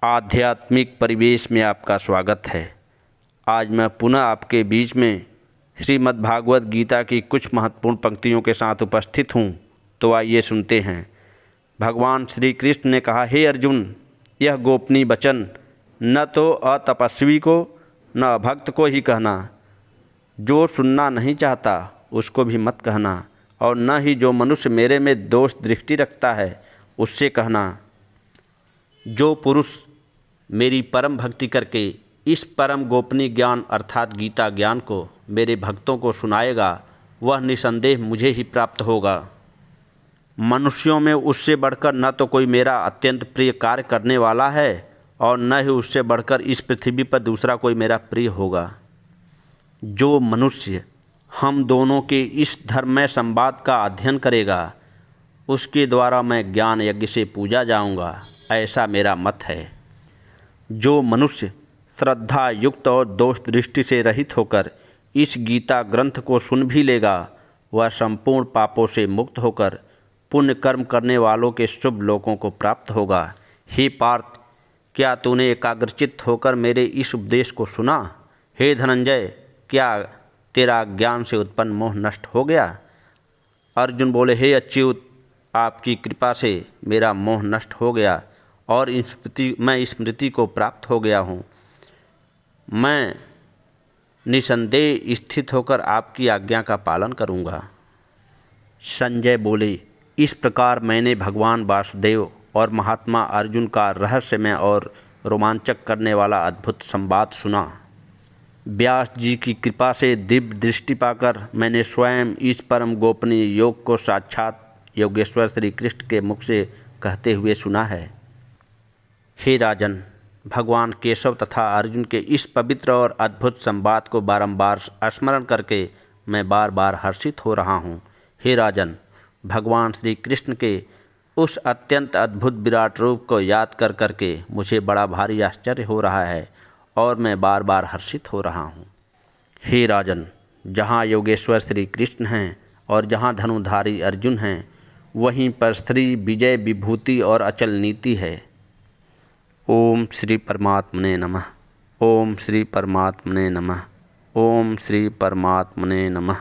आध्यात्मिक परिवेश में आपका स्वागत है। आज मैं पुनः आपके बीच में श्रीमद् भागवत गीता की कुछ महत्वपूर्ण पंक्तियों के साथ उपस्थित हूँ। तो आइए सुनते हैं। भगवान श्री कृष्ण ने कहा, हे अर्जुन, यह गोपनीय वचन न तो अतपस्वी को न अभक्त को ही कहना, जो सुनना नहीं चाहता उसको भी मत कहना, और न ही जो मनुष्य मेरे में दोष दृष्टि रखता है उससे कहना। जो पुरुष मेरी परम भक्ति करके इस परम गोपनीय ज्ञान अर्थात गीता ज्ञान को मेरे भक्तों को सुनाएगा, वह निसंदेह मुझे ही प्राप्त होगा। मनुष्यों में उससे बढ़कर न तो कोई मेरा अत्यंत प्रिय कार्य करने वाला है और न ही उससे बढ़कर इस पृथ्वी पर दूसरा कोई मेरा प्रिय होगा। जो मनुष्य हम दोनों के इस धर्ममय संवाद का अध्ययन करेगा, उसके द्वारा मैं ज्ञान यज्ञ से पूजा जाऊंगा, ऐसा मेरा मत है। जो मनुष्य श्रद्धा युक्त और दोष दृष्टि से रहित होकर इस गीता ग्रंथ को सुन भी लेगा, वह संपूर्ण पापों से मुक्त होकर पुण्य कर्म करने वालों के शुभ लोकों को प्राप्त होगा। हे पार्थ, क्या तूने एकाग्रचित्त होकर मेरे इस उपदेश को सुना? हे धनंजय, क्या तेरा ज्ञान से उत्पन्न मोह नष्ट हो गया? अर्जुन बोले, हे अच्युत, आपकी कृपा से मेरा मोह नष्ट हो गया और मैं स्मृति को प्राप्त हो गया हूँ। मैं निसंदेह स्थित होकर आपकी आज्ञा का पालन करूँगा। संजय बोले, इस प्रकार मैंने भगवान वासुदेव और महात्मा अर्जुन का रहस्यमय और रोमांचक करने वाला अद्भुत संवाद सुना। व्यास जी की कृपा से दिव्य दृष्टि पाकर मैंने स्वयं इस परम गोपनीय योग को साक्षात योगेश्वर श्री कृष्ण के मुख से कहते हुए सुना है। हे राजन, भगवान केशव तथा अर्जुन के इस पवित्र और अद्भुत संवाद को बारंबार स्मरण करके मैं बार बार हर्षित हो रहा हूँ। हे राजन, भगवान श्री कृष्ण के उस अत्यंत अद्भुत विराट रूप को याद कर करके मुझे बड़ा भारी आश्चर्य हो रहा है और मैं बार बार हर्षित हो रहा हूँ। हे राजन, जहाँ योगेश्वर श्री कृष्ण हैं और जहाँ धनुधारी अर्जुन हैं, वहीं पर स्त्री विजय विभूति और अचल नीति है। ओम श्री परमात्मने नमः। ओम श्री परमात्मने नमः। ओम श्री परमात्मने नमः।